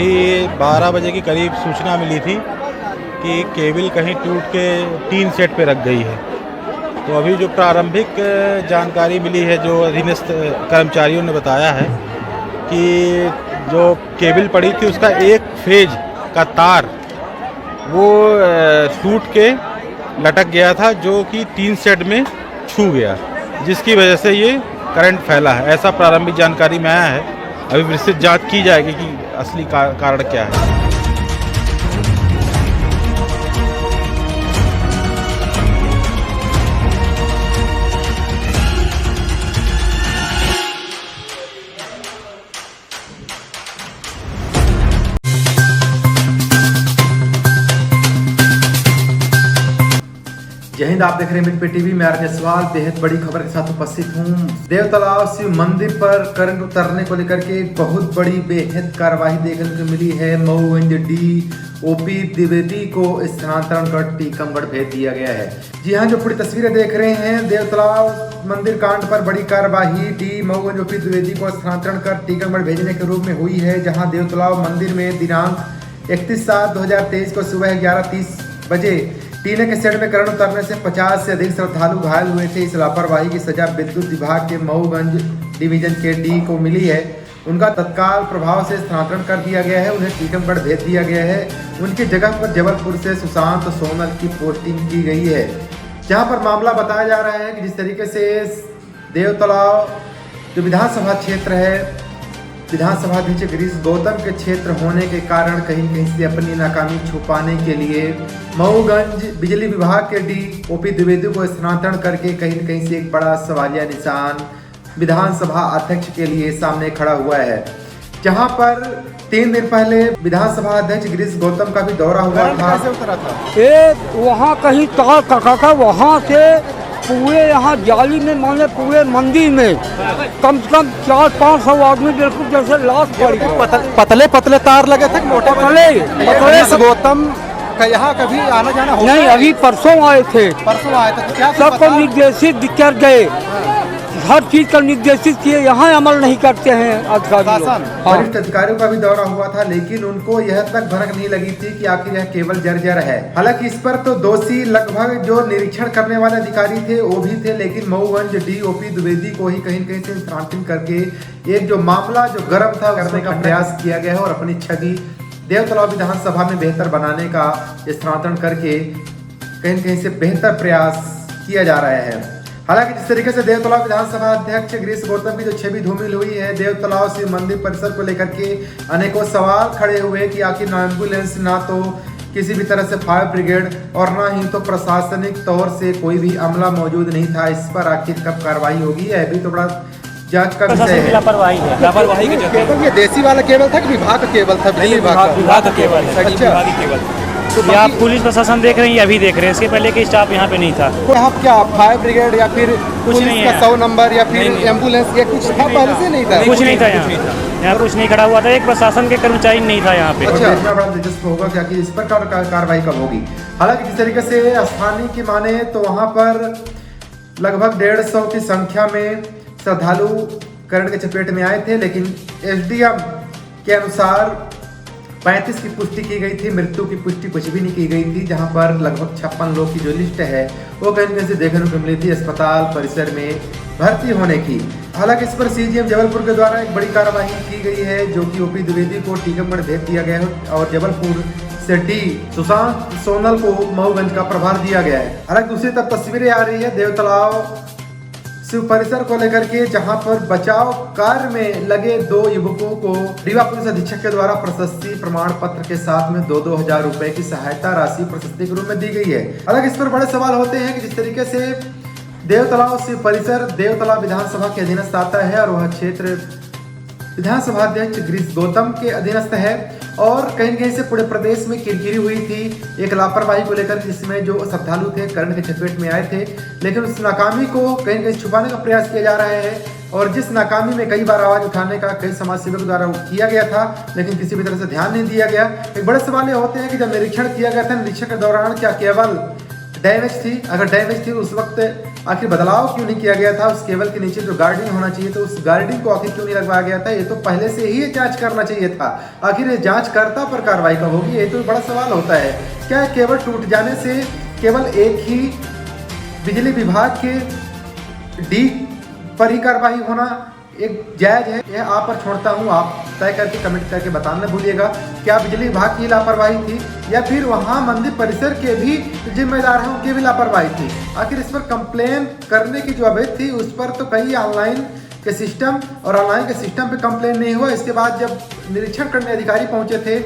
अभी 12 बजे के करीब सूचना मिली थी कि केबल कहीं टूट के टीन सेट पे रख गई है। तो अभी जो प्रारंभिक जानकारी मिली है, जो अधीनस्थ कर्मचारियों ने बताया है कि जो केबल पड़ी थी उसका एक फेज का तार वो टूट के लटक गया था, जो कि टीन शेड में छू गया, जिसकी वजह से ये करंट फैला है। ऐसा प्रारंभिक जानकारी में आया है। अभी विस्तृत जांच की जाएगी कि असली कारण क्या है। जय हिंद। आप देख रहे हैं मिड पे टीवी। मैं आरजे सवाल बेहद बड़ी खबर के साथ उपस्थित हूँ। देवतालाब शिव मंदिर पर करंट उतरने को लेकर के एक बहुत बड़ी बेहद कार्रवाई देखने को मिली है। मऊगंज DOP द्विवेदी को स्थानांतरण कर टीकमगढ़ भेज दिया गया है। जी हाँ, जो पूरी तस्वीरें देख रहे हैं, देवतालाब मंदिर कांड पर बड़ी कार्रवाई मऊगंज OP द्विवेदी को स्थानांतरण कर टीकमगढ़ भेजने के रूप में हुई है। जहाँ देवतालाब मंदिर में दिनांक 31/7/2023 को सुबह 11:30 बजे टीने के शेड में करंट उतरने से 50 से अधिक श्रद्धालु घायल हुए थे। इस लापरवाही की सजा विद्युत विभाग के मऊगंज डिवीजन के D को मिली है। उनका तत्काल प्रभाव से स्थानांतरण कर दिया गया है। उन्हें टीकमगढ़ भेज दिया गया है। उनकी जगह पर जबलपुर से सुशांत सोनल की पोस्टिंग की गई है। जहां पर मामला बताया जा रहा है कि जिस तरीके से देवतालाब जो विधानसभा क्षेत्र है, विधानसभा अध्यक्ष गिरीश गौतम के क्षेत्र होने के कारण कहीं कहीं से अपनी नाकामी छुपाने के लिए मऊगंज बिजली विभाग के DOP द्विवेदी को स्थानांतरण करके कहीं न कहीं से एक बड़ा सवालिया निशान विधानसभा अध्यक्ष के लिए सामने खड़ा हुआ है। जहां पर 3 दिन पहले विधानसभा अध्यक्ष गिरीश गौतम का भी दौरा हुआ था। वहाँ कहीं तार कटा था, वहाँ से पूरे यहाँ जाली में माने पूरे मंदिर में कम से कम 400-500 आदमी बिल्कुल जैसे लाश पड़ी। पतले पतले तार लगे थे, मोटे पतले गौतम का यहाँ कभी आना जाना हो नहीं। अभी परसों आए थे, तो क्या सबको निर्देशित कर गए, हर चीज का निर्देशित किए, यहाँ अमल नहीं करते हैं अधिकारी। वरिष्ठ अधिकारियों का भी दौरा हुआ था, लेकिन उनको यह तक भनक नहीं लगी थी कि आखिर यह केवल जर्जर है। हालांकि इस पर तो दोषी लगभग जो निरीक्षण करने वाले अधिकारी थे वो भी थे, लेकिन मऊगंज DOP द्विवेदी को ही कहीं कहीं से स्थानांतरित करके एक जो मामला जो गर्म था करने का प्रयास किया गया है और अपनी छवि देवतालाब विधानसभा में बेहतर बनाने का स्थानांतरण करके कहीं न कहीं से बेहतर प्रयास किया जा रहा है। हालांकि जिस तरीके से देवतालाब विधानसभा अध्यक्ष गिरीश गौतम की जो छवि धूमिल हुई है, देवतालाब शिव मंदिर परिसर को लेकर के अनेकों सवाल खड़े हुए कि आखिर ना एम्बुलेंस, ना तो किसी भी तरह से फायर ब्रिगेड और ना ही तो प्रशासनिक तौर से कोई भी अमला मौजूद नहीं था। इस पर आखिर कब कार्रवाई होगी, यह भी तो बड़ा जांच का विषय है। लापरवाही के केवल ये देसी वाला केबल था कि विभाग का केबल था? विभाग का केबल। तो ये आप पुलिस प्रशासन देख रहे हैं या अभी देख रहे हैं? इसके पहले के स्टाफ यहाँ पे नहीं था। यहाँ क्या फायर ब्रिगेड या फिर पुलिस का 100 नंबर या फिर एम्बुलेंस या कुछ था? पहले से नहीं था, कुछ नहीं था यहाँ कुछ नहीं खड़ा हुआ था। एक प्रशासन के कर्मचारी नहीं था यहाँ पे। अच्छा, बड़ा दिलचस्प होगा क्या कि इस पर कार्रवाई कब होगी। हालांकि जिस तरीके से स्थानीय की माने तो वहाँ पर लगभग 150 की संख्या में श्रद्धालु करंट के चपेट में आए थे, लेकिन SDM के अनुसार 35 की पुष्टि की गई थी, मृत्यु की पुष्टि कुछ भी नहीं की गई थी। जहां पर लगभग 56 लोग की जो लिस्ट है वो कहीं कहीं से देखने को मिली थी अस्पताल परिसर में भर्ती होने की। हालांकि इस पर CGM जबलपुर के द्वारा एक बड़ी कार्रवाई की गई है, जो कि OP द्विवेदी को टीकमगढ़ भेज दिया गया है और जबलपुर से D सुशांत सोनल को मऊगंज का प्रभार दिया गया है। हालांकि दूसरी तरफ तस्वीरें आ रही है देवतालाब शिव परिसर को लेकर के, जहां पर बचाव कार्य में लगे 2 युवकों को रीवा पुलिस अधीक्षक के द्वारा प्रशस्ति प्रमाण पत्र के साथ में 2-2 हजार रुपए की सहायता राशि प्रशस्ति के रूप में दी गई है। हालांकि इस पर बड़े सवाल होते हैं कि जिस तरीके से देवतालाब शिव परिसर देवतालाब विधानसभा के अधीनस्थ आता है और वह क्षेत्र विधानसभा अध्यक्ष गिरीश गौतम के अधीनस्थ है और कहीं कहीं से पूरे प्रदेश में किरकिरी हुई थी एक लापरवाही को लेकर, जिसमें जो श्रद्धालु थे करंट के चपेट में आए थे, लेकिन उस नाकामी को कहीं कहीं छुपाने का प्रयास किया जा रहा है। और जिस नाकामी में कई बार आवाज उठाने का कई समाज सेवक द्वारा किया गया था, लेकिन किसी भी तरह से ध्यान नहीं दिया गया। एक बड़े सवाल ये होते हैं कि जब निरीक्षण किया गया था, निरीक्षण के दौरान क्या केवल डैमेज थी। अगर डैमेज थी उस वक्त आखिर बदलाव क्यों नहीं किया गया था? उस केबल के नीचे जो गार्डिंग होना चाहिए तो उस गार्डिंग को आखिर क्यों नहीं लगवाया गया था? ये तो पहले से ही जांच करना चाहिए था। आखिर ये जांचकर्ता पर कार्रवाई कब होगी, ये तो बड़ा सवाल होता है। क्या केबल टूट जाने से केवल एक ही बिजली विभाग के डी पर ही कार्रवाई होना एक जायज है? यह आप पर छोड़ता हूँ, आप तय करके कमेंट करके बताना भूलिएगा। क्या बिजली विभाग की लापरवाही थी या फिर वहाँ मंदिर परिसर के भी जिम्मेदार हैं उनकी भी लापरवाही थी? आखिर इस पर कंप्लेन करने की जो अवैध थी उस पर तो कई ऑनलाइन के सिस्टम और ऑनलाइन के सिस्टम पे कंप्लेन नहीं हुआ। इसके बाद जब निरीक्षण करने अधिकारी पहुंचे थे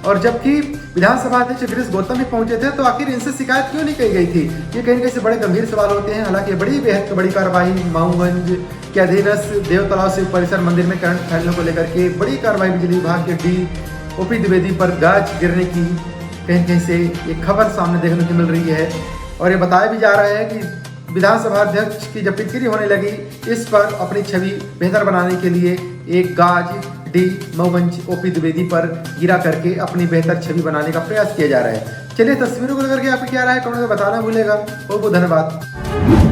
और जबकि विधानसभा अध्यक्ष गिरीश गौतम भी पहुंचे थे तो आखिर इनसे शिकायत क्यों नहीं की गई थी? ये कहीं से बड़े गंभीर सवाल होते हैं। हालांकि बड़ी बेहद बड़ी कार्रवाई माऊगंज के अधीनस्थ देव तालाब शिव परिसर मंदिर में करंट फैलने को लेकर के बड़ी कार्रवाई बिजली विभाग के डी ओपी द्विवेदी पर गाज गिरने की कहीं से एक खबर सामने देखने को मिल रही है। और ये बताया भी जा रहा है कि विधानसभा अध्यक्ष की जब पिटकिरी होने लगी इस पर अपनी छवि बेहतर बनाने के लिए एक गाज डी मऊगंज ओपी द्विवेदी पर गिरा करके अपनी बेहतर छवि बनाने का प्रयास किया जा रहा है। चलिए तस्वीरों को लेकर के आपकी क्या राय है कमेंट में बताना भूलेगा। बहुत बहुत धन्यवाद।